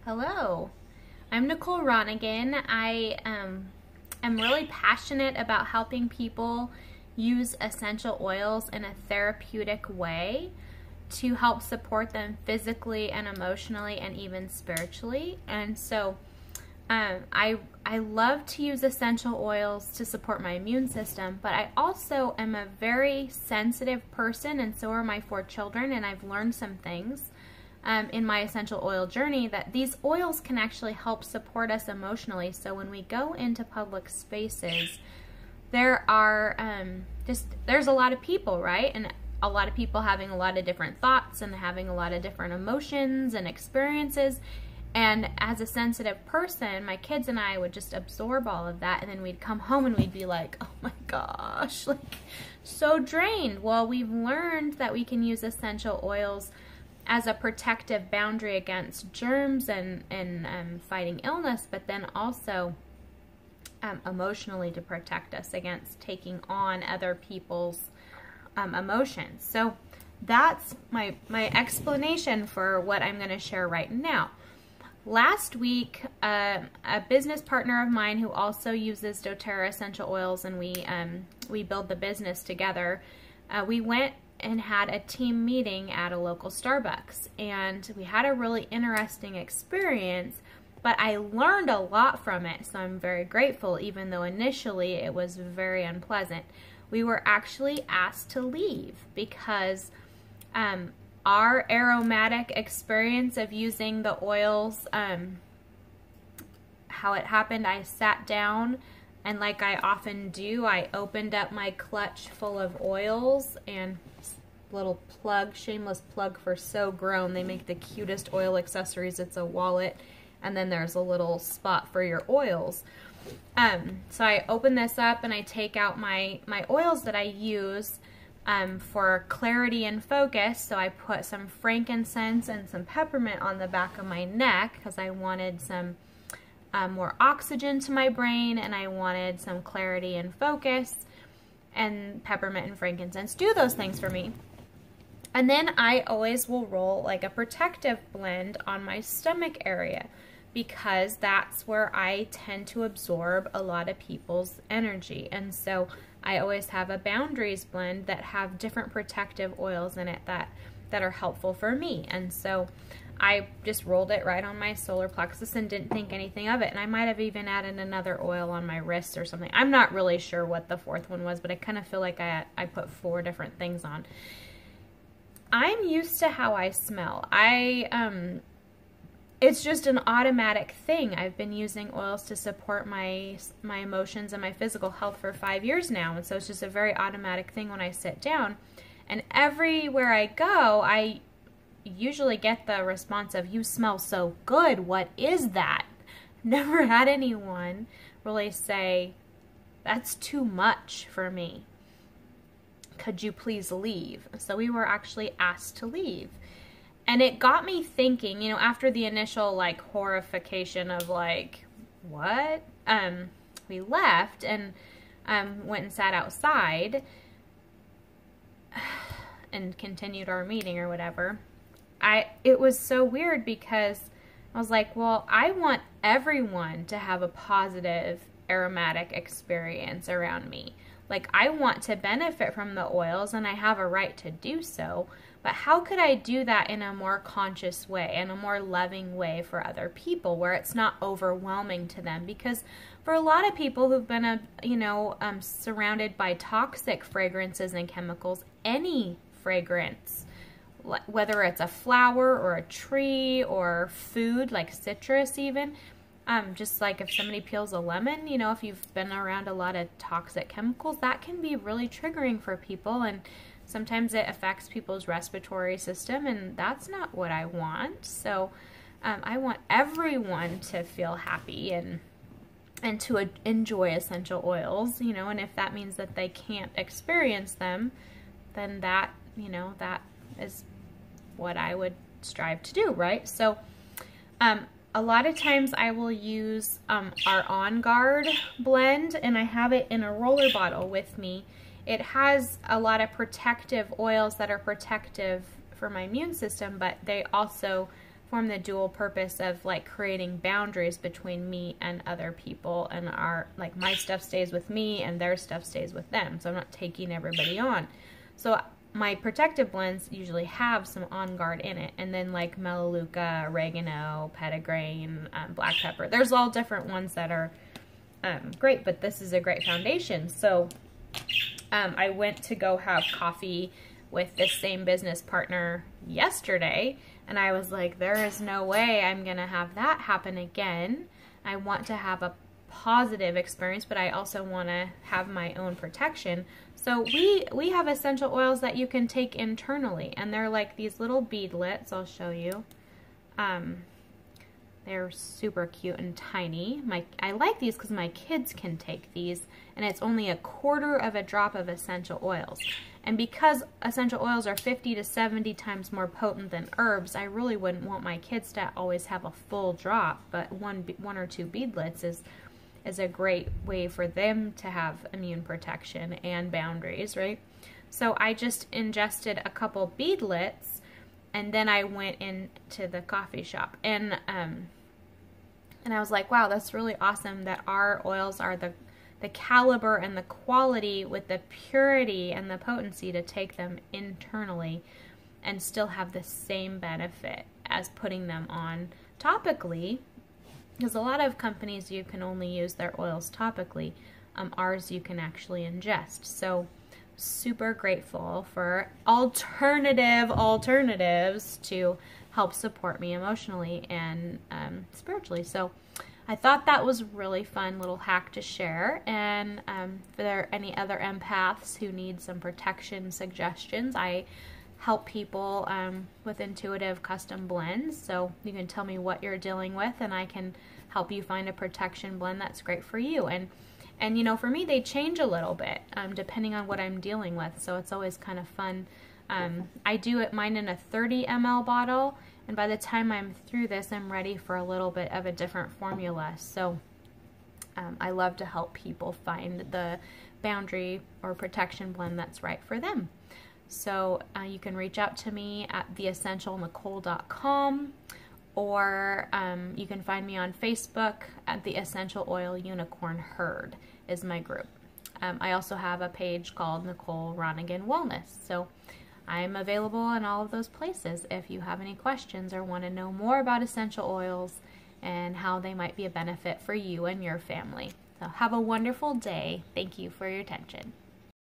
Hello, I'm Nicole Ronningen. I am really passionate about helping people use essential oils in a therapeutic way to help support them physically and emotionally and even spiritually. And so I love to use essential oils to support my immune system, but I also am a very sensitive person, and so are my 4 children, and I've learned some things in my essential oil journey that these oils can actually help support us emotionally. So when we go into public spaces, there are there's a lot of people, right? And a lot of people having a lot of different thoughts and having a lot of different emotions and experiences. And as a sensitive person, my kids and I would just absorb all of that, and then we'd come home and we'd be like, oh my gosh, like so drained. Well, we've learned that we can use essential oils as a protective boundary against germs and fighting illness, but then also emotionally to protect us against taking on other people's emotions. So that's my explanation for what I'm going to share right now. Last week, a business partner of mine who also uses doTERRA essential oils, and we build the business together, we went and had a team meeting at a local Starbucks, and we had a really interesting experience, but I learned a lot from it, so I'm very grateful, even though initially it was very unpleasant. We were actually asked to leave because our aromatic experience of using the oils, how it happened, I sat down, and like I often do, I opened up my clutch full of oils, and little plug, shameless plug for So Grown. They make the cutest oil accessories. It's a wallet, and then there's a little spot for your oils. So I open this up and I take out my oils that I use for clarity and focus. So I put some frankincense and some peppermint on the back of my neck because I wanted some more oxygen to my brain, and I wanted some clarity and focus, and peppermint and frankincense do those things for me. And then I always will roll like a protective blend on my stomach area, because that's where I tend to absorb a lot of people's energy. And so I always have a boundaries blend that have different protective oils in it that are helpful for me. And so I just rolled it right on my solar plexus and didn't think anything of it. And I might have even added another oil on my wrist or something. I'm not really sure what the 4th one was, but I kind of feel like I put 4 different things on. I'm used to how I smell. It's just an automatic thing. I've been using oils to support my emotions and my physical health for 5 years now, and so it's just a very automatic thing when I sit down. And everywhere I go, I usually get the response of, "You smell so good, what is that?" Never had anyone really say, "That's too much for me. Could you please leave?" So we were actually asked to leave. And it got me thinking, you know, after the initial like horrification of like, what? We left and went and sat outside and continued our meeting or whatever. It was so weird because I was like, well, I want everyone to have a positive aromatic experience around me. Like, I want to benefit from the oils, and I have a right to do so, but how could I do that in a more conscious way, in a more loving way for other people, where it's not overwhelming to them? Because for a lot of people who've been, surrounded by toxic fragrances and chemicals, any fragrance, whether it's a flower or a tree or food, like citrus even, just like if somebody peels a lemon, you know, if you've been around a lot of toxic chemicals, that can be really triggering for people, and sometimes it affects people's respiratory system, and that's not what I want. So I want everyone to feel happy and to enjoy essential oils, you know, and if that means that they can't experience them, then that, you know, that is what I would strive to do, right? So a lot of times I will use our On Guard blend, and I have it in a roller bottle with me. It has a lot of protective oils that are protective for my immune system, but they also form the dual purpose of like creating boundaries between me and other people, and like my stuff stays with me and their stuff stays with them, so I'm not taking everybody on. So my protective blends usually have some On Guard in it, and then like Melaleuca, oregano, petitgrain, black pepper. There's all different ones that are great, but this is a great foundation. So I went to go have coffee with this same business partner yesterday, and I was like, there is no way I'm gonna have that happen again. I want to have a positive experience, but I also want to have my own protection. So we have essential oils that you can take internally, and they're like these little beadlets. I'll show you. They're super cute and tiny. I like these because my kids can take these, and it's only 1/4 of a drop of essential oils. And because essential oils are 50 to 70 times more potent than herbs, I really wouldn't want my kids to always have a full drop, but one or two beadlets is a great way for them to have immune protection and boundaries, right? So I just ingested a couple beadlets, and then I went into the coffee shop, and I was like, wow, that's really awesome that our oils are the caliber and the quality with the purity and the potency to take them internally and still have the same benefit as putting them on topically. Because a lot of companies, you can only use their oils topically. Ours you can actually ingest. So super grateful for alternatives to help support me emotionally and spiritually. So I thought that was really fun little hack to share. And if there are any other empaths who need some protection suggestions, I help people with intuitive custom blends. So you can tell me what you're dealing with, and I can help you find a protection blend that's great for you. And you know, for me, they change a little bit depending on what I'm dealing with. So it's always kind of fun. I do mine in a 30 ml bottle, and by the time I'm through this, I'm ready for a little bit of a different formula. So I love to help people find the boundary or protection blend that's right for them. So you can reach out to me at theessentialnicole.com, or you can find me on Facebook at the Essential Oil Unicorn Herd is my group. I also have a page called Nicole Ronningen Wellness. So I'm available in all of those places if you have any questions or want to know more about essential oils and how they might be a benefit for you and your family. So have a wonderful day. Thank you for your attention.